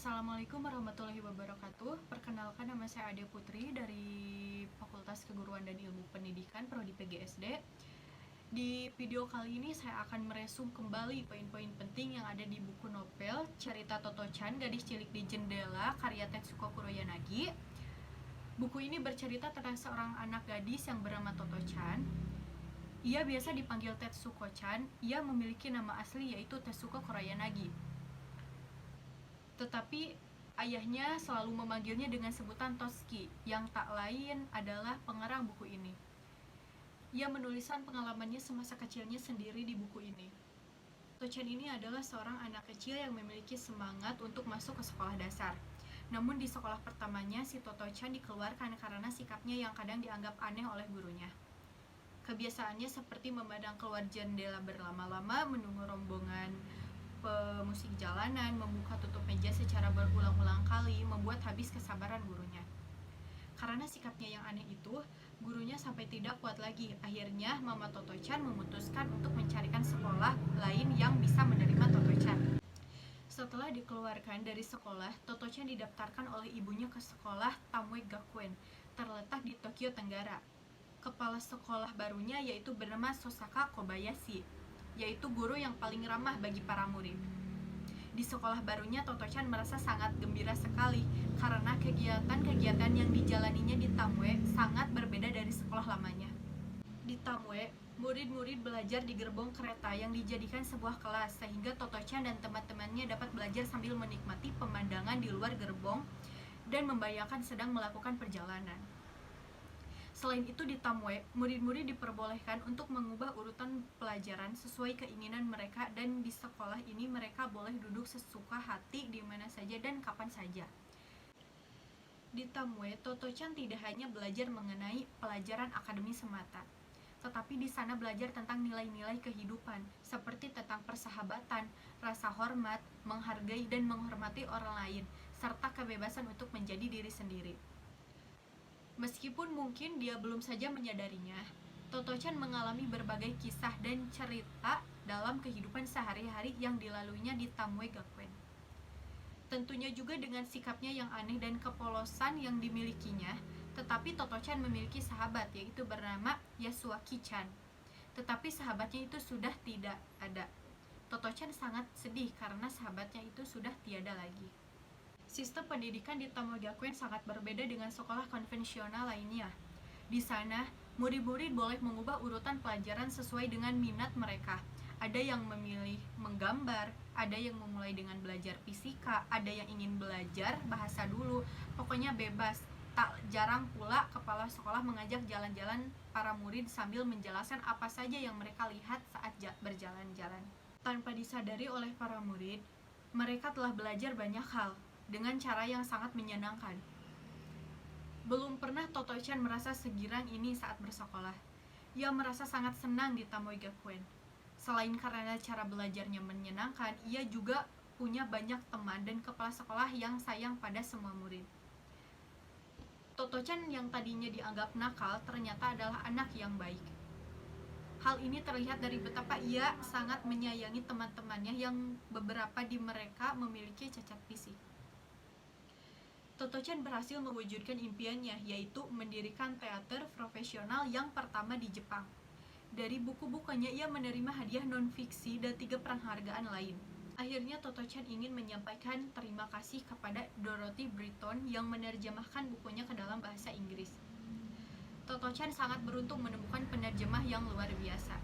Assalamualaikum warahmatullahi wabarakatuh. Perkenalkan, nama saya Ade Putri dari Fakultas Keguruan dan Ilmu Pendidikan Prodi PGSD. Di video kali ini saya akan meresum kembali poin-poin penting yang ada di buku novel Cerita Toto-chan Gadis Cilik di Jendela karya Tetsuko Kuroyanagi. Buku ini bercerita tentang seorang anak gadis yang bernama Toto-chan. Ia biasa dipanggil Tetsuko-chan. Ia memiliki nama asli yaitu Tetsuko Kuroyanagi. Tetapi ayahnya selalu memanggilnya dengan sebutan Toski, yang tak lain adalah pengarang buku ini. Ia menuliskan pengalamannya semasa kecilnya sendiri di buku ini. Toto-chan ini adalah seorang anak kecil yang memiliki semangat untuk masuk ke sekolah dasar. Namun di sekolah pertamanya, si Toto-chan dikeluarkan karena sikapnya yang kadang dianggap aneh oleh gurunya. Kebiasaannya seperti memandang keluar jendela berlama-lama, menunggu rombongan pemusik jalanan, membuka tutup meja secara berulang-ulang kali, membuat habis kesabaran gurunya. Karena sikapnya yang aneh itu, gurunya sampai tidak kuat lagi. Akhirnya, Mama Toto-chan memutuskan untuk mencarikan sekolah lain yang bisa menerima Toto-chan. Setelah dikeluarkan dari sekolah, Toto-chan didaftarkan oleh ibunya ke sekolah Tamwe Gakuen, terletak di Tokyo Tenggara. Kepala sekolah barunya yaitu bernama Sosaka Kobayashi, yaitu guru yang paling ramah bagi para murid. Di sekolah barunya, Toto-chan merasa sangat gembira sekali karena kegiatan-kegiatan yang dijalaninya di Tamwe sangat berbeda dari sekolah lamanya. Di Tamwe, murid-murid belajar di gerbong kereta yang dijadikan sebuah kelas, sehingga Toto-chan dan teman-temannya dapat belajar sambil menikmati pemandangan di luar gerbong dan membayangkan sedang melakukan perjalanan. Selain itu, di Tamwe, murid-murid diperbolehkan untuk mengubah urutan pelajaran sesuai keinginan mereka, dan di sekolah ini mereka boleh duduk sesuka hati di mana saja dan kapan saja. Di Tamwe, Toto-chan tidak hanya belajar mengenai pelajaran akademi semata, tetapi di sana belajar tentang nilai-nilai kehidupan, seperti tentang persahabatan, rasa hormat, menghargai dan menghormati orang lain, serta kebebasan untuk menjadi diri sendiri. Meskipun mungkin dia belum saja menyadarinya, Toto-chan mengalami berbagai kisah dan cerita dalam kehidupan sehari-hari yang dilaluinya di Tamwe Gakuen. Tentunya juga dengan sikapnya yang aneh dan kepolosan yang dimilikinya, tetapi Toto-chan memiliki sahabat yaitu bernama Yasuaki-chan. Tetapi sahabatnya itu sudah tidak ada. Toto-chan sangat sedih karena sahabatnya itu sudah tiada lagi. Sistem pendidikan di Tamwe Gakuen sangat berbeda dengan sekolah konvensional lainnya. Di sana, murid-murid boleh mengubah urutan pelajaran sesuai dengan minat mereka. Ada yang memilih menggambar, ada yang memulai dengan belajar fisika, ada yang ingin belajar bahasa dulu. Pokoknya bebas. Tak jarang pula kepala sekolah mengajak jalan-jalan para murid sambil menjelaskan apa saja yang mereka lihat saat berjalan-jalan. Tanpa disadari oleh para murid, mereka telah belajar banyak hal dengan cara yang sangat menyenangkan. Belum pernah Toto-chan merasa segirang ini saat bersekolah. Ia merasa sangat senang di Tamwe Gakuen. Selain karena cara belajarnya menyenangkan, ia juga punya banyak teman dan kepala sekolah yang sayang pada semua murid. Toto-chan yang tadinya dianggap nakal ternyata adalah anak yang baik. Hal ini terlihat dari betapa ia sangat menyayangi teman-temannya yang beberapa di mereka memiliki cacat fisik. Toto-chan berhasil mewujudkan impiannya, yaitu mendirikan teater profesional yang pertama di Jepang. Dari buku-bukunya, ia menerima hadiah non-fiksi dan 3 penghargaan lain. Akhirnya, Toto-chan ingin menyampaikan terima kasih kepada Dorothy Britton yang menerjemahkan bukunya ke dalam bahasa Inggris. Toto-chan sangat beruntung menemukan penerjemah yang luar biasa.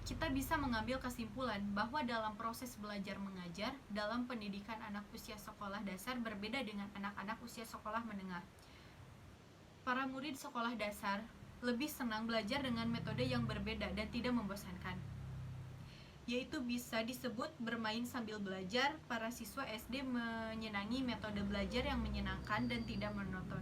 Kita bisa mengambil kesimpulan bahwa dalam proses belajar mengajar, dalam pendidikan anak usia sekolah dasar berbeda dengan anak-anak usia sekolah menengah. Para murid sekolah dasar lebih senang belajar dengan metode yang berbeda dan tidak membosankan, yaitu bisa disebut bermain sambil belajar. Para siswa SD menyenangi metode belajar yang menyenangkan dan tidak monoton.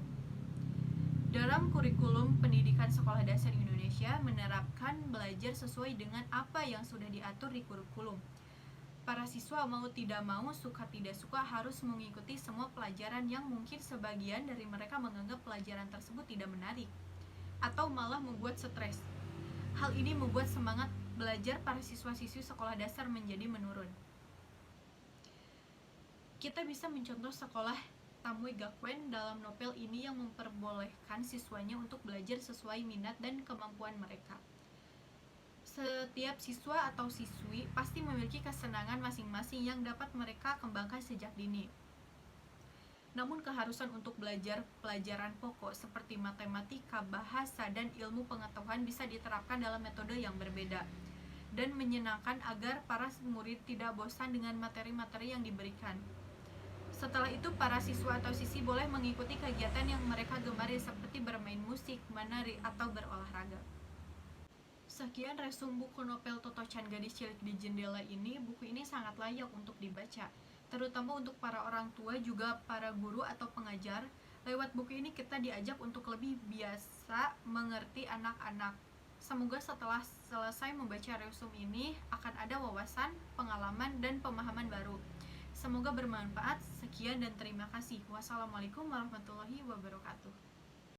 Dalam kurikulum pendidikan sekolah dasar Indonesia menerapkan belajar sesuai dengan apa yang sudah diatur di kurikulum. Para siswa mau tidak mau, suka tidak suka harus mengikuti semua pelajaran yang mungkin sebagian dari mereka menganggap pelajaran tersebut tidak menarik atau malah membuat stres. Hal ini membuat semangat belajar para siswa-siswi sekolah dasar menjadi menurun. Kita bisa mencontoh sekolah Tamui Gakuen dalam novel ini yang memperbolehkan siswanya untuk belajar sesuai minat dan kemampuan mereka. Setiap siswa atau siswi pasti memiliki kesenangan masing-masing yang dapat mereka kembangkan sejak dini. Namun keharusan untuk belajar pelajaran pokok seperti matematika, bahasa, dan ilmu pengetahuan bisa diterapkan dalam metode yang berbeda dan menyenangkan agar para murid tidak bosan dengan materi-materi yang diberikan. Setelah itu, para siswa atau siswi boleh mengikuti kegiatan yang mereka gemari seperti bermain musik, menari, atau berolahraga. Sekian resum buku novel Toto-chan Gadis Cilik di Jendela ini. Buku ini sangat layak untuk dibaca, terutama untuk para orang tua, juga para guru atau pengajar. Lewat buku ini kita diajak untuk lebih biasa mengerti anak-anak. Semoga setelah selesai membaca resum ini akan ada wawasan, pengalaman, dan pemahaman baru. Semoga bermanfaat. Sekian dan terima kasih. Wassalamualaikum warahmatullahi wabarakatuh.